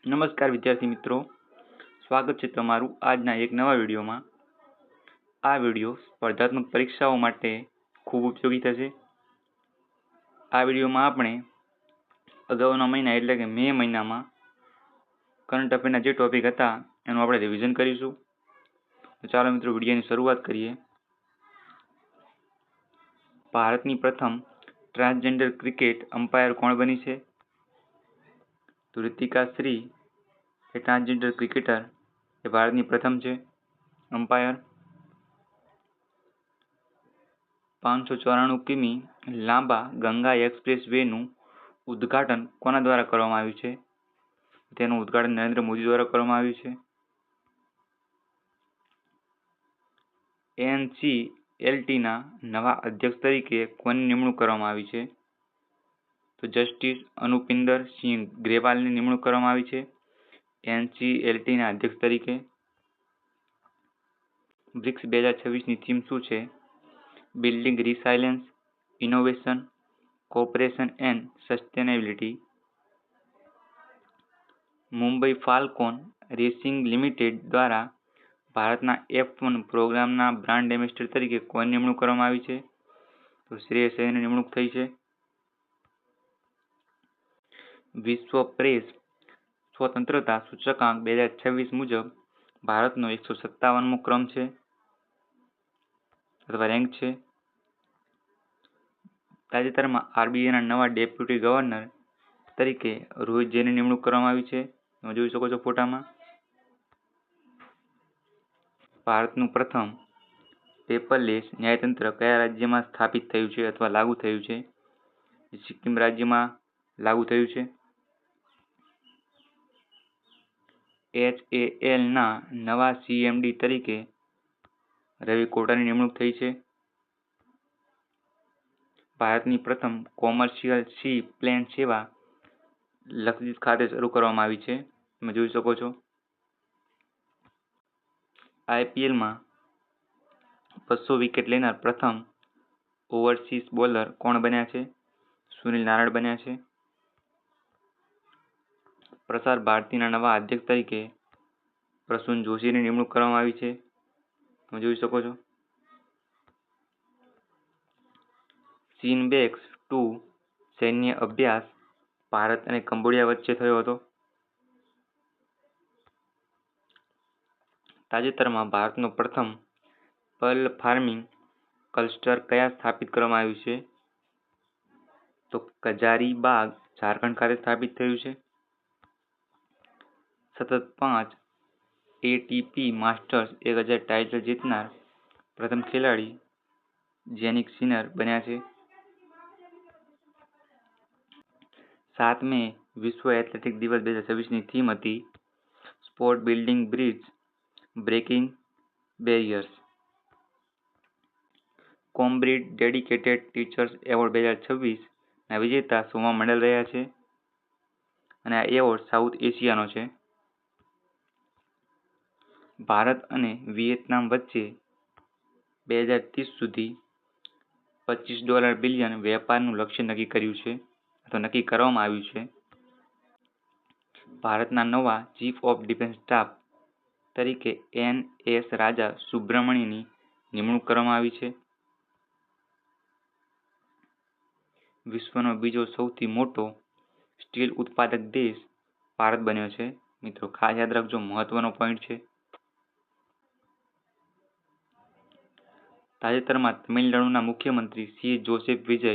નમસ્કાર વિદ્યાર્થી મિત્રો, સ્વાગત છે તમારું આજના એક નવા વિડીયોમાં. આ વિડીયો સ્પર્ધાત્મક પરીક્ષાઓ માટે ખૂબ ઉપયોગી થશે. આ વિડીયોમાં આપણે અગાઉના મહિના એટલે કે મે મહિનામાં કરંટ અફેરના જે ટોપિક હતા એનું આપણે રિવિઝન કરીશું. તો ચાલો મિત્રો વિડીયોની શરૂઆત કરીએ. ભારતની પ્રથમ ટ્રાન્સજેન્ડર ક્રિકેટ અમ્પાયર કોણ બની છે? તો રિતિકા શ્રી એ ટ્રાન્સજેન્ડર ક્રિકેટર એ ભારતની પ્રથમ છે અમ્પાયર. 594 કિમી લાંબા ગંગા એક્સપ્રેસ વેનું ઉદ્ઘાટન કોના દ્વારા કરવામાં આવ્યું છે? તેનું ઉદ્ઘાટન નરેન્દ્ર મોદી દ્વારા કરવામાં આવ્યું છે. એનસીએલટીના નવા અધ્યક્ષ તરીકે કોની નિમણૂક કરવામાં આવી છે? તો જસ્ટિસ અનુપિંદર સિંહ ગ્રેવાલની નિમણૂક કરવામાં આવી છે એનસીએલટીના અધ્યક્ષ તરીકે. બ્રિક્સ 2026ની થીમ શું છે? Building resilience, innovation, cooperation and sustainability. Mumbai Falcon racing limited દ્વારા ભારતના F1 પ્રોગ્રામના બ્રાન્ડ એમ્બેસેડર તરીકે કોની નિમણૂક કરવામાં આવી છે? તો શ્રેયસ અય્યરની નિમણૂક થઈ છે. વિશ્વ પ્રેસ સ્વતંત્રતા સૂચકાંક 2026 મુજબ ભારતનો 157મો ક્રમ છે અથવા રેન્ક છે. તાજેતરમાં આરબીઆઈના નવા ડેપ્યુટી ગવર્નર તરીકે રોહિત જૈનની નિમણૂક કરવામાં આવી છે. તમે જોઈ શકો છો ફોટામાં. ભારતનું પ્રથમ પેપરલેસ ન્યાયતંત્ર કયા રાજ્યમાં સ્થાપિત થયું છે અથવા લાગુ થયું છે? સિક્કિમ રાજ્યમાં લાગુ થયું છે. HALના નવા CMD તરીકે રવિ કોટાની નિમણૂક થઈ છે. ભારતની પ્રથમ કોમર્શિયલ સી પ્લેન સેવા લક્ષદ્વીપ ખાતે શરૂ કરવામાં આવી છે. તમે જોઈ શકો છો. IPLમાં 200 વિકેટ લેનાર પ્રથમ ઓવરસીઝ બોલર કોણ બન્યા છે? સુનિલ નારાયણ બન્યા છે. પ્રસાર ભારતીના નવા અધ્યક્ષ તરીકે પ્રસૂન જોશીની નિમણૂક કરવામાં આવી છે. તમે જોઈ શકો છો. સિનબેક્સ 2 સૈન્ય અભ્યાસ ભારત અને કંબોડિયા વચ્ચે થયો હતો. તાજેતરમાં ભારતનો પ્રથમ પર્લ ફાર્મિંગ ક્લસ્ટર કયા સ્થાપિત કરવામાં આવ્યું છે? તો કજારીબાગ ઝારખંડ ખાતે સ્થાપિત થયું છે. સતત 5 ATP માસ્ટર્સ 1000 ટાઇટલ જીતનાર પ્રથમ ખેલાડી જેનિક સિનર બન્યા છે. 7 મે વિશ્વ એથ્લેટિક દિવસ 2026ની થીમ હતી sport building bridge breaking barriers. Cambridge dedicated teachers award 2026ના વિજેતા સોમા મંડલ રહ્યા છે અને આ એવોર્ડ સાઉથ એશિયાનો છે. ભારત અને વિયેતનામ વચ્ચે 2030 સુધી $25 બિલિયન વેપારનું લક્ષ્ય નક્કી કર્યું છે અથવા નક્કી કરવામાં આવ્યું છે. ભારતના નવા ચીફ ઓફ ડિફેન્સ સ્ટાફ તરીકે NS રાજા સુબ્રમણ્યની નિમણૂક કરવામાં આવી છે. વિશ્વનો બીજો સૌથી મોટો સ્ટીલ ઉત્પાદક દેશ ભારત બન્યો છે. મિત્રો ખાસ યાદ રાખજો, મહત્વનો પોઈન્ટ છે. તાજેતરમાં તમિલનાડુના મુખ્યમંત્રી સી જોસેફ વિજય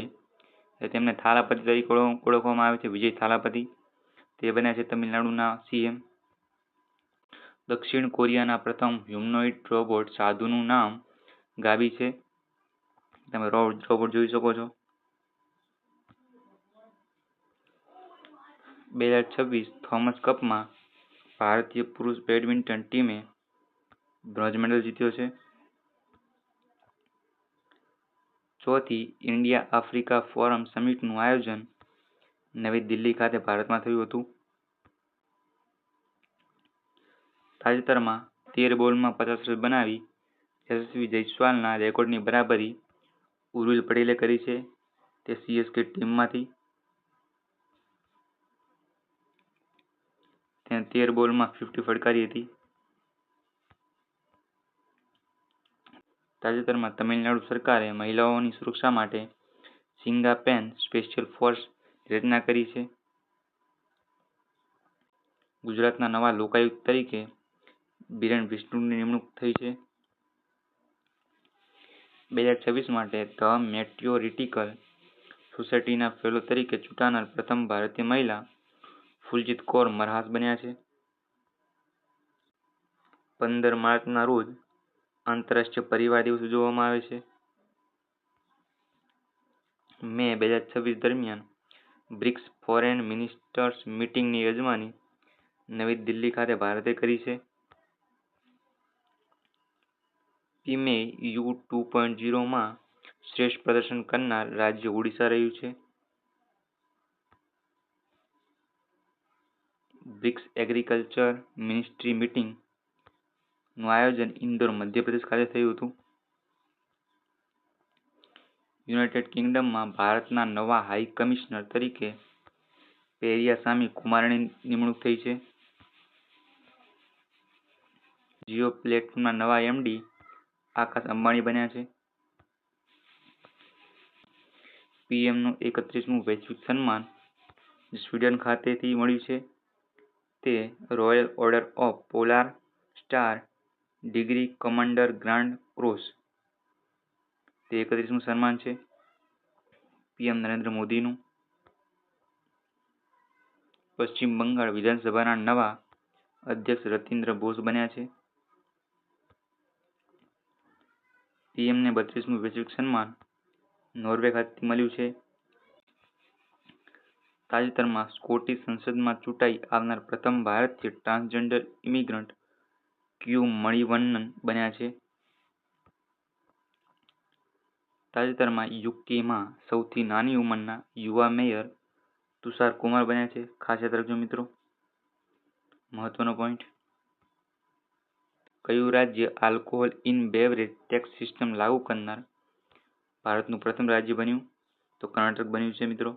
તેમને થાલાપતિ તરીકે ઓળખવામાં આવે છે. વિજય થાલાપતિ તે બન્યા છે તમિલનાડુના CM. દક્ષિણ કોરિયાના પ્રથમ હ્યુમનોઇડ રોબોટ સાધુનું નામ ગાબી છે. તમે રોબોટ જોઈ શકો છો. 2026 થોમસ કપમાં ભારતીય પુરુષ બેડમિન્ટન ટીમે બ્રોન્ઝ મેડલ જીત્યો છે. ચોથી ઇન્ડિયા આફ્રિકા ફોરમ સમિટનું આયોજન નવી દિલ્હી ખાતે ભારતમાં થયું હતું. તાજેતરમાં 13 બોલમાં 50 રન બનાવી યશસ્વી જયસ્વાલના રેકોર્ડની બરાબરી ઉર્વિલ પટેલે કરી છે. તે CSK ટીમમાંથી. તેણે 13 બોલમાં 50 ફટકારી હતી. તાજેતરમાં તમિલનાડુ સરકારે મહિલાઓની સુરક્ષા માટે સિંગાપેન સ્પેશિયલ ફોર્સની રચના કરી છે. ગુજરાતના નવા લોકાયુક્ત તરીકે બિરેન વિષ્ણુની નિમણૂક થઈ છે. 2026 માટે ધ મેટ્યોરિટિકલ સોસાયટીના ફેલો તરીકે ચૂંટાનાર પ્રથમ ભારતીય મહિલા ફુલજીત કૌર મરહાસ બન્યા છે. 15 માર્ચના રોજ આંતરરાષ્ટ્રીય પરિવાર દિવસ ઉજવવામાં આવે છે. મે 2026 દરમિયાન બ્રિક્સ ફોરેન મિનિસ્ટર્સ મીટિંગની યજમાની નવી દિલ્હી ખાતે ભારતે કરી છે. પીમે યુ 2.0માં શ્રેષ્ઠ પ્રદર્શન કરનાર રાજ્ય ઓડિશા રહ્યું છે. બ્રિક્સ એગ્રીકલ્ચર મિનિસ્ટ્રી મીટિંગ નું આયોજન ઇન્દોર મધ્યપ્રદેશ ખાતે થયું હતું. યુનાઇટેડ કિંગડમમાં ભારતના નવા હાઈ કમિશનર તરીકે પેરિયાસામી કુમારની નિમણૂક થઈ છે. જીઓ પ્લેટફોર્મના નવા એમડી આકાશ અંબાણી બન્યા છે. પીએમનું 31મું વૈશ્વિક સન્માન જે સ્વીડન ખાતેથી મળ્યું છે તે royal order of polar star degree commander grand cross. તે 31મું સન્માન છે પીએમ નરેન્દ્ર મોદીનું. પશ્ચિમ બંગાળ વિધાનસભાના નવા અધ્યક્ષ રતિન્દ્ર બોસ બન્યા છે. પીએમને 32મું વૈશ્વિક સન્માન નોર્વે ખાતેથી મળ્યું છે. તાજેતરમાં સ્કોટિશ સંસદમાં ચૂંટાઈ આવનાર પ્રથમ ભારતીય ટ્રાન્સજેન્ડર ઇમિગ્રન્ટ ક્યુ મણિવન્નન બન્યા છે. તાજેતરમાં યુકેમાં સૌથી નાની ઉંમરના યુવા મેયર તુષાર કુમાર બન્યા છે. ખાસ યાદ રાખજો મિત્રો, મહત્વનો પોઈન્ટ. કયું રાજ્ય alcohol in beverage tax system લાગુ કરનાર ભારતનું પ્રથમ રાજ્ય બન્યું? તો કર્ણાટક બન્યું છે મિત્રો.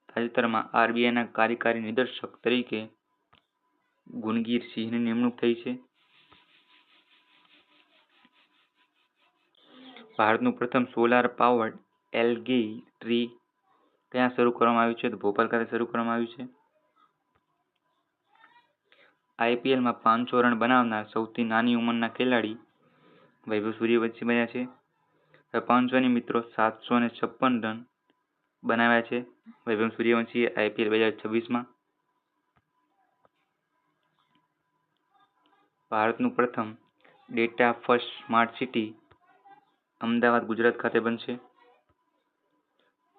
તાજેતરમાં આરબીઆઈના કાર્યકારી નિદેશક તરીકે ગુનગીર સિંહની નિમણૂક થઈ છે. ભારતનું પ્રથમ સોલાર પાવર્ડ એલગી ટ્રી ક્યાં શરૂ કરવામાં આવ્યું છે? તો ભોપાલ ખાતે શરૂ કરવામાં આવ્યું છે. આઈપીએલમાં 500 રન બનાવનાર સૌથી નાની ઉંમરના ખેલાડી વૈભવ સૂર્યવંશી બન્યા છે. 500ની મિત્રો 756 રન બનાવ્યા છે વૈભવ સૂર્યવંશીએ આઈપીએલ 2026માં. ભારતનું પ્રથમ data first smart city Ahmedabad Gujarat ખાતે બનશે.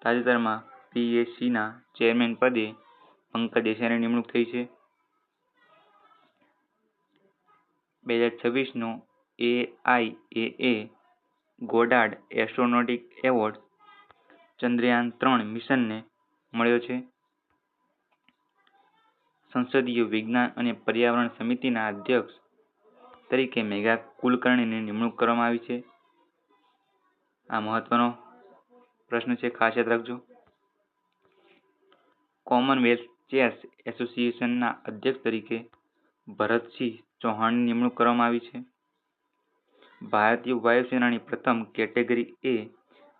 તાજેતરમાં પીએસસીના ચેરમેન પદે પંકજ દેસાઈની નિમણૂક થઈ છે. 2026નો એઆઈએએ ગોડાર્ડ એસ્ટ્રોનોટિક એવોર્ડ ચંદ્રયાન-3 મિશનને મળ્યો છે. સંસદીય વિજ્ઞાન અને પર્યાવરણ સમિતિના અધ્યક્ષ તરીકે મેઘા કુલકર્ણીની નિમણૂક કરવામાં આવી છે. આ મહત્વનો પ્રશ્ન છે, ખાસ યાદ રાખજો. કોમનવેલ્થ ચેસ એસોસિએશનના અધ્યક્ષ તરીકે ભરતસિંહ ચૌહાણની નિમણૂક કરવામાં આવી છે. ભારતીય વાયુસેનાની પ્રથમ કેટેગરી એ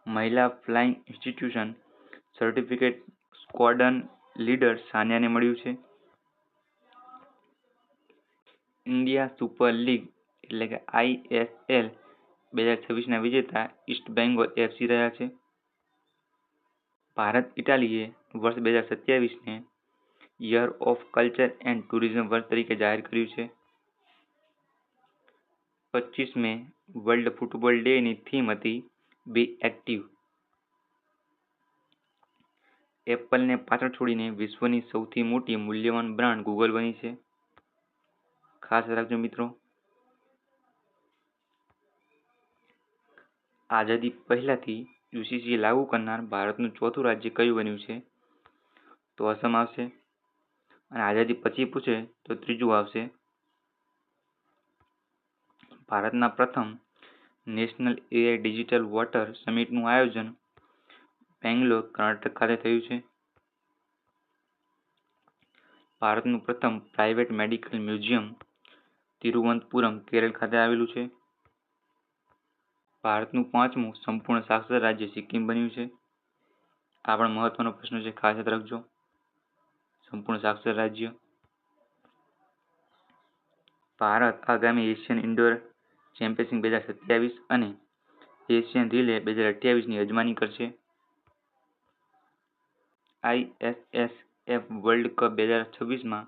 મહિલા flying institution certificate squadron leader સાનિયાને મળ્યું છે. ઇન્ડિયા સુપર લીગ એટલે કે આઈએસએલ 2026ના વિજેતા ઈસ્ટ બેંગોલ એફસી રહ્યા છે. ભારત ઇટાલીએ વર્ષ 2027ને year of culture and tourism વર્ષ તરીકે જાહેર કર્યું છે. 25 મે વર્લ્ડ ફૂટબોલ ડેની થીમ હતી બી એક્ટિવ. એપલને પાછળ છોડીને વિશ્વની સૌથી મોટી મૂલ્યવાન બ્રાન્ડ ગૂગલ બની છે. ખાસ રાખજો મિત્રો. આઝાદી પહેલાથી યુસીસી લાગુ કરનાર ભારતનું ચોથું રાજ્ય કયું બન્યું છે? તો અસમ આવશે. અને આઝાદી પછી પૂછે તો ત્રીજું આવશે. ભારતના પ્રથમ નેશનલ એઆઈ ડિજિટલ વોટર સમિટનું આયોજન બેંગ્લોર કર્ણાટક ખાતે થયું છે. ભારતનું પ્રથમ private medical museum Thiruvananthapuram Kerala ખાતે આવેલું છે. ભારતનું 5મું સંપૂર્ણ સાક્ષર રાજ્ય સિક્કિમ બન્યું છે. આ પણ મહત્વનો પ્રશ્ન છે, ખાસ યાદ રાખજો. સંપૂર્ણ સાક્ષર રાજ્ય. ભારત આગામી એશિયન ઇન્ડોર ચેમ્પિયનશિપ 2027 અને એશિયન રિલે 2028ની યજમાની કરશે. ISSF વર્લ્ડ કપ 2026માં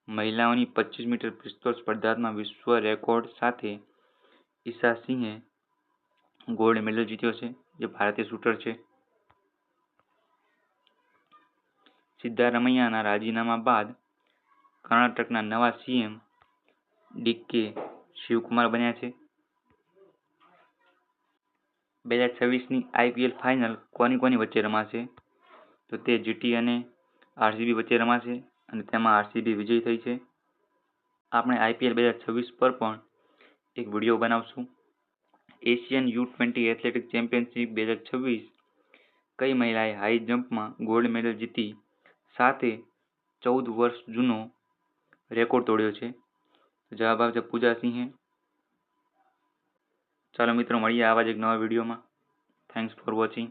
મહિલાઓની 25 મીટર પિસ્તોલ સ્પર્ધામાં વિશ્વ રેકોર્ડ સાથે ઈશા સિંહે ગોલ્ડ મેડલ જીત્યો છે, જે ભારતીય શૂટર છે. સિદ્ધારમૈયાના રાજીનામા બાદ કર્ણાટકના નવા CM DK શિવકુમાર બન્યા છે. 2026ની IPL ફાઇનલ કોની વચ્ચે રમાશે? તો તે GT અને RCB વચ્ચે રમાશે અને તેમાં RCB વિજયી થઈ છે. આપણે IPL 2026 પર પણ એક વિડીયો બનાવશું. એશિયન U20 એથ્લેટિક ચેમ્પિયનશિપ 2026 કઈ મહિલાએ હાઈ જમ્પમાં ગોલ્ડ મેડલ જીતી સાથે 14 વર્ષ જૂનો રેકોર્ડ તોડ્યો છે? જવાબ આવશે પૂજા સિંહે. ચાલો મિત્રો, મળીએ આવા જ એક નવા વિડીયોમાં. Thanks for watching.